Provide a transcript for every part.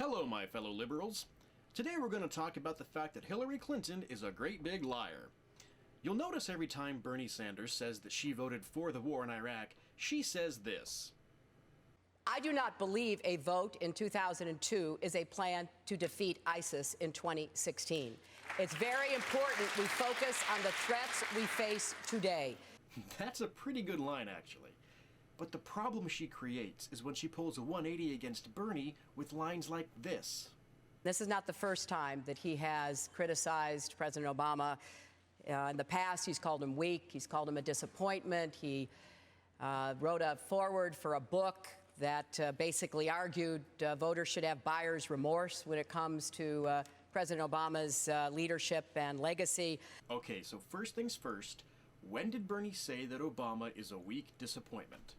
Hello, my fellow liberals. Today we're going to talk about the fact that Hillary Clinton is a great big liar. You'll notice every time Bernie Sanders says that she voted for the war in Iraq, she says this. I do not believe a vote in 2002 is a plan to defeat ISIS in 2016. It's very important we focus on the threats we face today. That's a pretty good line, actually. But the problem she creates is when she pulls a 180 against Bernie with lines like this. This is not the first time that he has criticized President Obama. In the past, he's called him weak. He's called him a disappointment. He wrote a foreword for a book that basically argued voters should have buyer's remorse when it comes to President Obama's leadership and legacy. Okay, so first things first, when did Bernie say that Obama is a weak disappointment?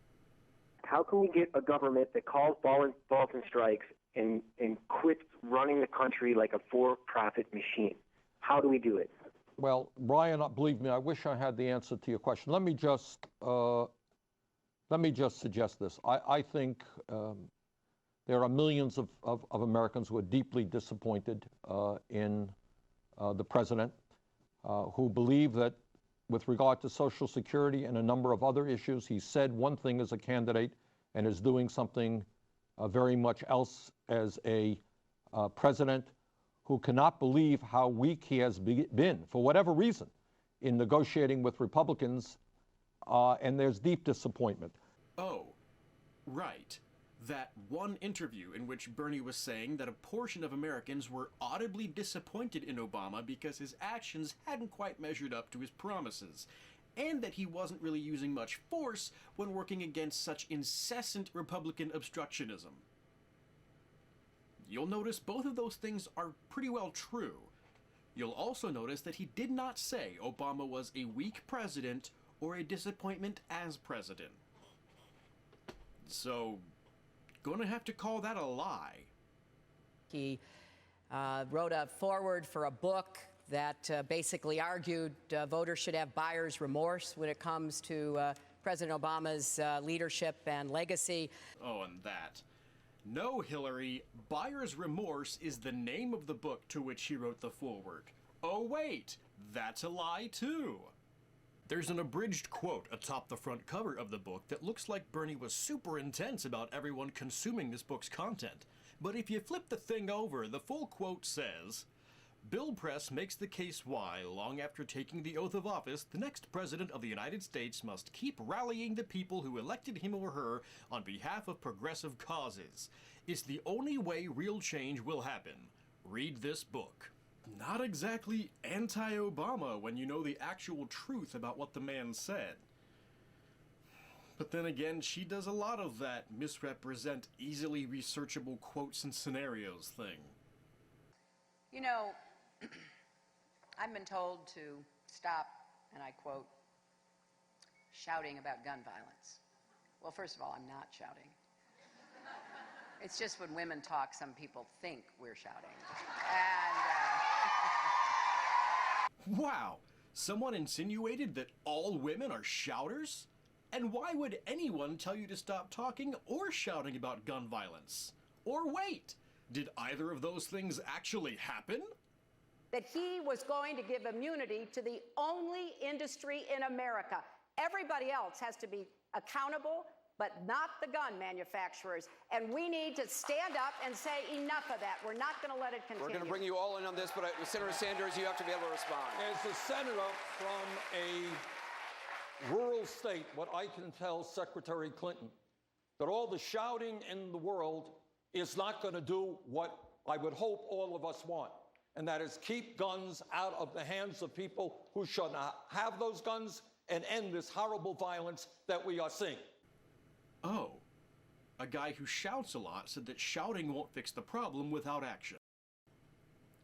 How can we get a government that calls balls and strikes and quits running the country like a for-profit machine? How do we do it? Well, Brian, believe me, I wish I had the answer to your question. Let me just suggest this. I think there are millions of Americans who are deeply disappointed in the president, who believe that with regard to Social Security and a number of other issues, he said one thing as a candidate and is doing something very much else as a president, who cannot believe how weak he has been, for whatever reason, in negotiating with Republicans, and there's deep disappointment. Oh, right. That one interview in which Bernie was saying that a portion of Americans were audibly disappointed in Obama because his actions hadn't quite measured up to his promises, and that he wasn't really using much force when working against such incessant Republican obstructionism. You'll notice both of those things are pretty well true. You'll also notice that he did not say Obama was a weak president or a disappointment as president. So, gonna have to call that a lie. He wrote a foreword for a book that basically argued voters should have buyer's remorse when it comes to President Obama's leadership and legacy. Oh, and that. No, Hillary, buyer's remorse is the name of the book to which he wrote the foreword. Oh wait, that's a lie too. There's an abridged quote atop the front cover of the book that looks like Bernie was super intense about everyone consuming this book's content. But if you flip the thing over, the full quote says, "Bill Press makes the case why, long after taking the oath of office, the next president of the United States must keep rallying the people who elected him or her on behalf of progressive causes. It's the only way real change will happen. Read this book." Not exactly anti-Obama when you know the actual truth about what the man said. But then again, she does a lot of that misrepresent easily researchable quotes and scenarios thing. You know, I've been told to stop, and I quote, shouting about gun violence. Well, first of all, I'm not shouting. It's just when women talk, some people think we're shouting. And Wow! Someone insinuated that all women are shouters? And why would anyone tell you to stop talking or shouting about gun violence? Or wait, did either of those things actually happen? that he was going to give immunity to the only industry in America. Everybody else has to be accountable, but not the gun manufacturers. And we need to stand up and say enough of that. We're not going to let it continue. We're going to bring you all in on this, but Senator Sanders, you have to be able to respond. As a senator from a rural state, what I can tell Secretary Clinton, that all the shouting in the world is not going to do what I would hope all of us want, and that is keep guns out of the hands of people who should not have those guns and end this horrible violence that we are seeing. Oh, a guy who shouts a lot said that shouting won't fix the problem without action.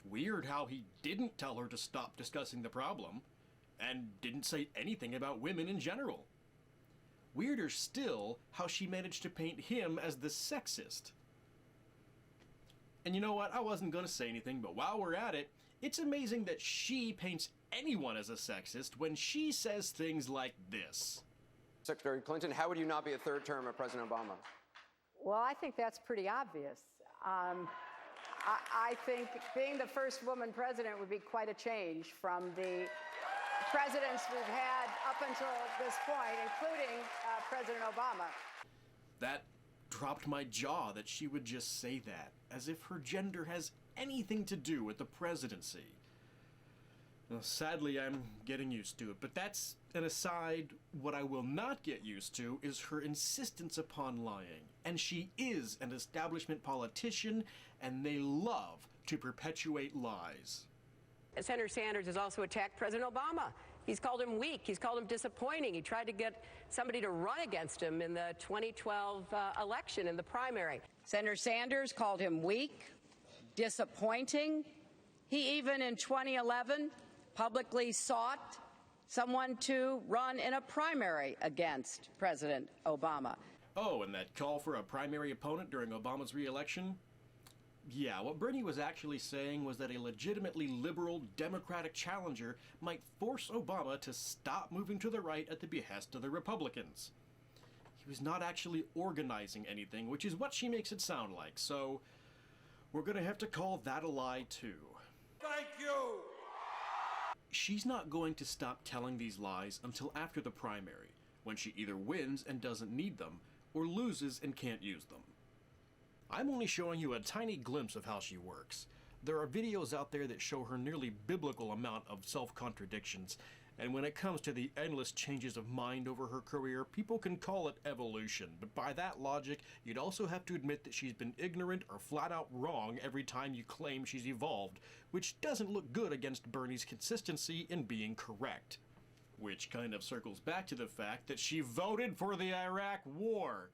Weird how he didn't tell her to stop discussing the problem, and didn't say anything about women in general. Weirder still how she managed to paint him as the sexist. And you know what, I wasn't gonna say anything, but while we're at it, it's amazing that she paints anyone as a sexist when she says things like this. Secretary Clinton, how would you not be a third term of President Obama? Well, I think that's pretty obvious. I think being the first woman president would be quite a change from the presidents we've had up until this point, including President Obama. That dropped my jaw that she would just say that, as if her gender has anything to do with the presidency. Well, sadly, I'm getting used to it, but that's an aside. What I will not get used to is her insistence upon lying. And she is an establishment politician, and they love to perpetuate lies. Senator Sanders has also attacked President Obama. He's called him weak. He's called him disappointing. He tried to get somebody to run against him in the 2012 election in the primary. Senator Sanders called him weak, disappointing. He even in 2011 publicly sought someone to run in a primary against President Obama. Oh, and that call for a primary opponent during Obama's re-election? Yeah, what Bernie was actually saying was that a legitimately liberal Democratic challenger might force Obama to stop moving to the right at the behest of the Republicans. He was not actually organizing anything, which is what she makes it sound like, so we're gonna have to call that a lie too. Thank you! She's not going to stop telling these lies until after the primary, when she either wins and doesn't need them, or loses and can't use them. I'm only showing you a tiny glimpse of how she works. There are videos out there that show her nearly biblical amount of self-contradictions, and when it comes to the endless changes of mind over her career, people can call it evolution, but by that logic, you'd also have to admit that she's been ignorant or flat out wrong every time you claim she's evolved, which doesn't look good against Bernie's consistency in being correct. Which kind of circles back to the fact that she voted for the Iraq War.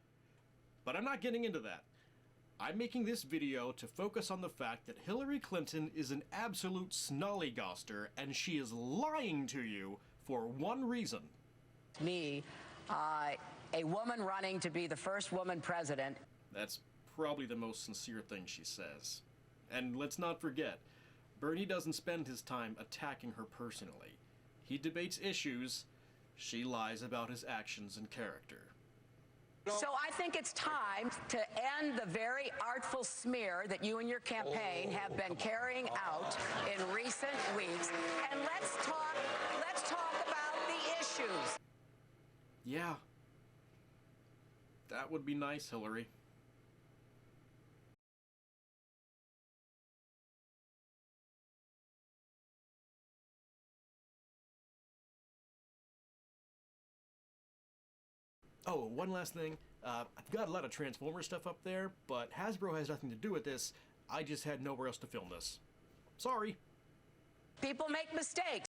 But I'm not getting into that. I'm making this video to focus on the fact that Hillary Clinton is an absolute snollygoster, and she is lying to you for one reason. Me, a woman running to be the first woman president. That's probably the most sincere thing she says. And let's not forget, Bernie doesn't spend his time attacking her personally. He debates issues, she lies about his actions and character. So I think it's time to end the very artful smear that you and your campaign have been carrying out in recent weeks, and let's talk about the issues. Yeah. That would be nice, Hillary. Oh, one last thing. I've got a lot of Transformers stuff up there, but Hasbro has nothing to do with this. I just had nowhere else to film this. Sorry. People make mistakes.